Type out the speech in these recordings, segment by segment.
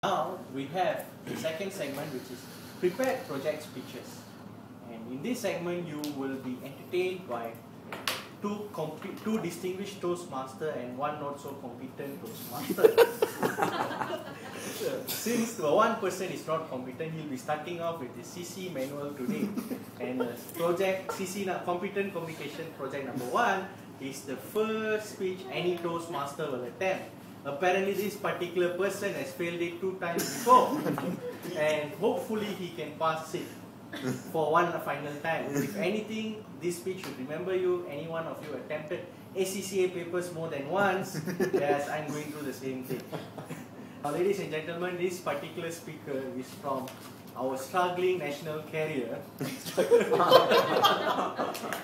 Now we have the second segment, which is prepared project speeches. And in this segment, you will be entertained by two distinguished Toastmasters and one not so competent Toastmaster. Since the one person is not competent, he'll be starting off with the CC manual today. And project CC competent communication project number 1 is the first speech any Toastmaster will attempt. Apparently this particular person has failed it 2 times before, and hopefully he can pass it for one final time. If anything, this speech should remember you. Any one of you attempted ACCA papers more than once, yes, I'm going through the same thing. Now, ladies and gentlemen, this particular speaker is from our struggling national carrier.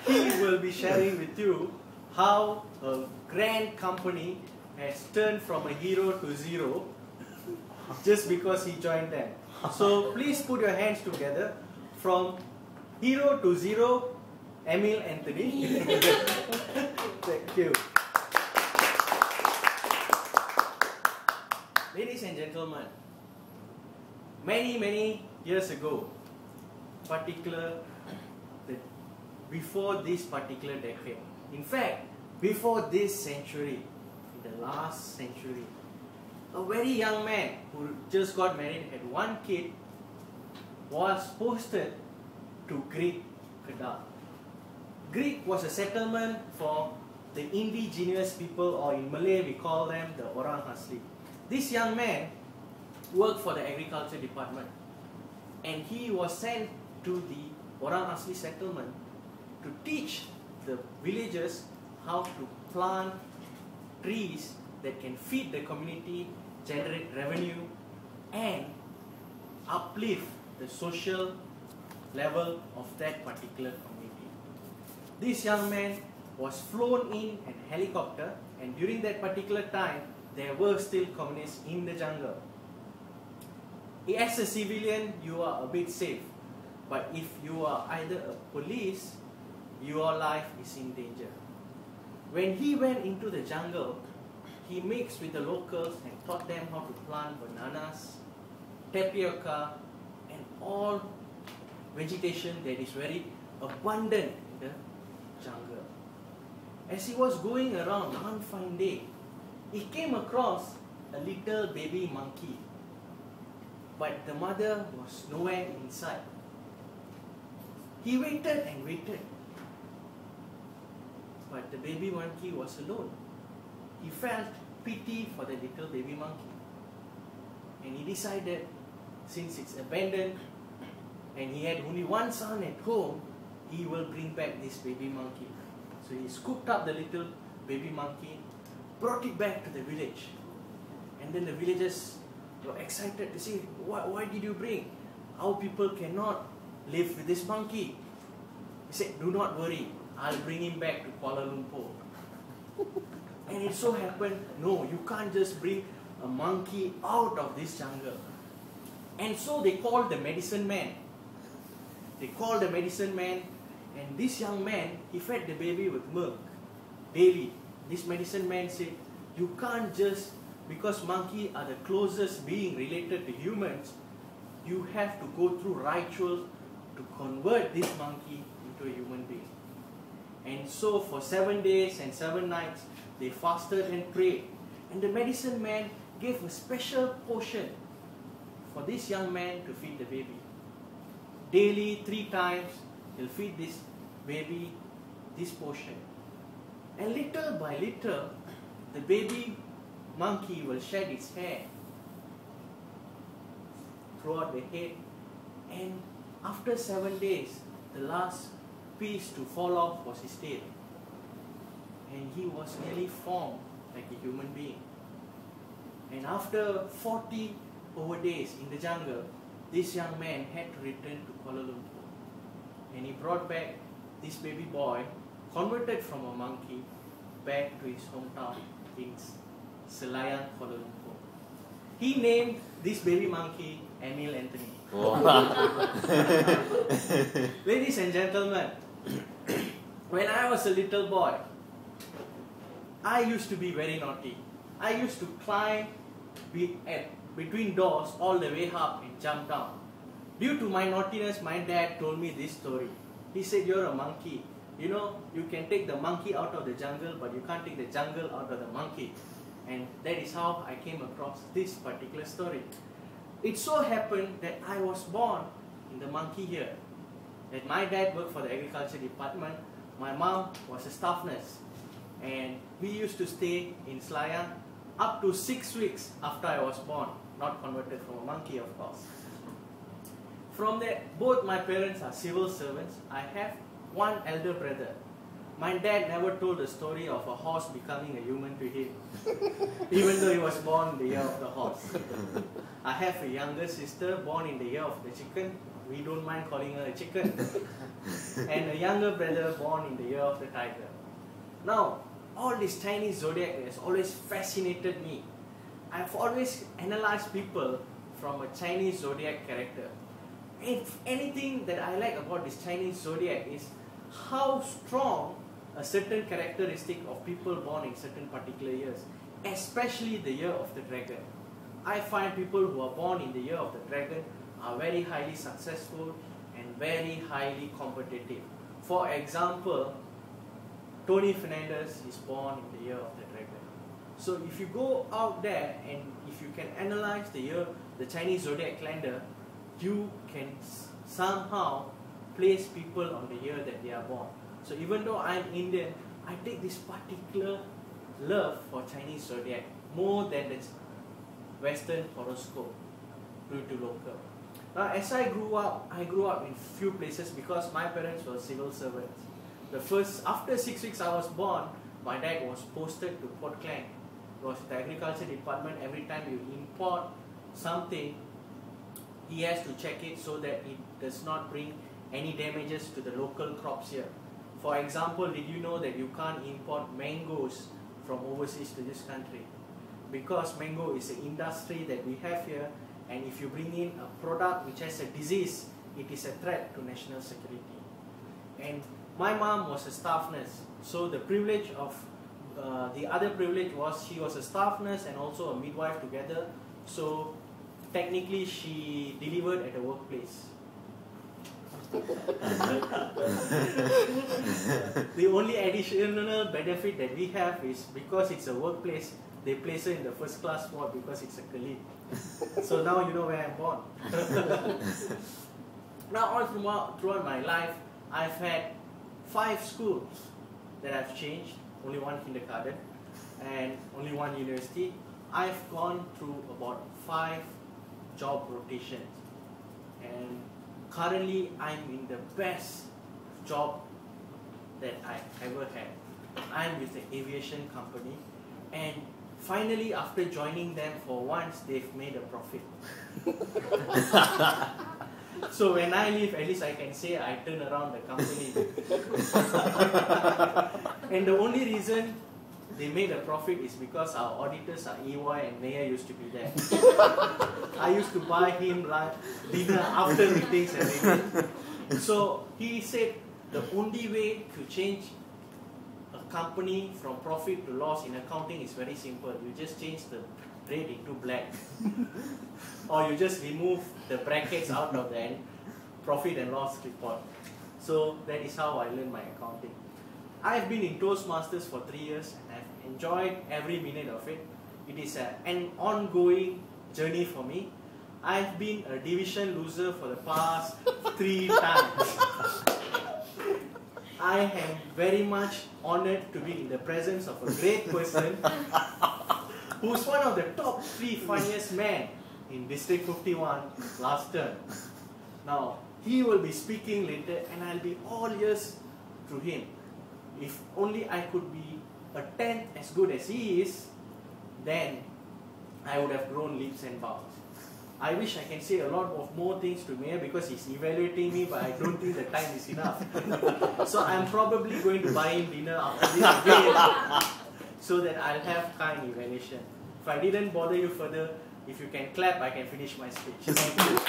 He will be sharing with you how a grand company has turned from a hero to zero just because he joined them. So please put your hands together. From hero to zero, Emil Anthony. Thank you. Ladies and gentlemen, many years ago, before this particular decade, in fact, before this century, in the last century, a very young man who just got married, had 1 kid, was posted to Greek Kedah. Greek was a settlement for the indigenous people, or in Malay we call them the Orang Asli. This young man worked for the agriculture department, and he was sent to the Orang Asli settlement to teach the villagers how to plant trees that can feed the community, generate revenue, and uplift the social level of that particular community. This young man was flown in a helicopter, and during that particular time, there were still communists in the jungle. As a civilian, you are a bit safe, but if you are either a police, your life is in danger. When he went into the jungle, he mixed with the locals and taught them how to plant bananas, tapioca, and all vegetation that is very abundant in the jungle. As he was going around one fine day, he came across a little baby monkey, but the mother was nowhere inside. He waited and waited, but the baby monkey was alone. He felt pity for the little baby monkey, and he decided, since it's abandoned and he had only one son at home, he will bring back this baby monkey. So he scooped up the little baby monkey, brought it back to the village, and then the villagers were excited to see, why did you bring? Our people cannot live with this monkey. He said, do not worry, I'll bring him back to Kuala Lumpur. And it so happened, no, you can't just bring a monkey out of this jungle. And so they called the medicine man. They called the medicine man, and this young man, he fed the baby with milk daily. This medicine man said, you can't just, because monkeys are the closest being related to humans, you have to go through rituals to convert this monkey into a human being. And so for 7 days and 7 nights, they fasted and prayed. And the medicine man gave a special portion for this young man to feed the baby. Daily, 3 times, he'll feed this baby this portion. And little by little, the baby monkey will shed its hair throughout the head. And after 7 days, the last piece to fall off was his tail. And he was nearly formed like a human being. And after 40 over days in the jungle, this young man had to return to Kuala Lumpur. And he brought back this baby boy, converted from a monkey, back to his hometown in Selayang, Kuala Lumpur. He named this baby monkey Emil Anthony. Ladies and gentlemen, when I was a little boy, I used to be very naughty. I used to climb between doors all the way up and jump down. Due to my naughtiness, my dad told me this story. He said, "You're a monkey. You know, you can take the monkey out of the jungle, but you can't take the jungle out of the monkey." And that is how I came across this particular story. It so happened that I was born in the monkey year. That my dad worked for the agriculture department, my mom was a staff nurse, and we used to stay in Selayang up to 6 weeks after I was born, not converted from a monkey, of course. From there, both my parents are civil servants. I have one elder brother. My dad never told the story of a horse becoming a human to him, even though he was born in the year of the horse. I have a younger sister born in the year of the chicken. We don't mind calling her a chicken. And a younger brother born in the year of the tiger. Now, all this Chinese zodiac has always fascinated me. I've always analyzed people from a Chinese zodiac character. If anything that I like about this Chinese zodiac is how strong a certain characteristic of people born in certain particular years, especially the year of the dragon. I find people who are born in the year of the dragon are very highly successful and very highly competitive. For example, Tony Fernandez is born in the year of the dragon. So if you go out there and if you can analyze the year, the Chinese zodiac calendar, you can somehow place people on the year that they are born. So even though I'm Indian, I take this particular love for Chinese zodiac more than the Western horoscope due to local. Now as I grew up in few places because my parents were civil servants. After 6 weeks I was born, my dad was posted to Port Klang. It was the agriculture department. Every time you import something, he has to check it so that it does not bring any damages to the local crops here. For example, did you know that you can't import mangoes from overseas to this country? Because mango is an industry that we have here, and if you bring in a product which has a disease, it is a threat to national security. And my mom was a staff nurse, so the privilege of the other privilege was she was a staff nurse and also a midwife together. So technically she delivered at the workplace. The only additional benefit that we have is because it's a workplace, they place her in the first class ward because it's a colleague. So now you know where I'm born. Now all throughout my life, I've had 5 schools that I've changed, only 1 kindergarten and only 1 university. I've gone through about 5 job rotations, and currently I'm in the best job that I ever had. I'm with the aviation company, and finally after joining them for once, they've made a profit. So when I leave, at least I can say I turn around the company. And the only reason they made a profit is because our auditors are EY and Mayor used to be there. I used to buy him dinner after meetings and everything. So he said the only way to change a company from profit to loss in accounting is very simple. You just change the red into black. Or you just remove the brackets out of the profit and loss report. So that is how I learned my accounting. I've been in Toastmasters for 3 years and I've enjoyed every minute of it. It is an ongoing journey for me. I've been a division loser for the past 3 times. I am very much honored to be in the presence of a great person who's one of the top 3 funniest men in District 51 last term. Now, he will be speaking later and I'll be all ears to him. If only I could be a 10th as good as he is, then I would have grown leaps and bounds. I wish I can say a lot of more things to Mayor because he's evaluating me, but I don't think the time is enough. So I'm probably going to buy him dinner after this again so that I'll have kind evaluation. If I didn't bother you further, if you can clap, I can finish my speech. Thank you.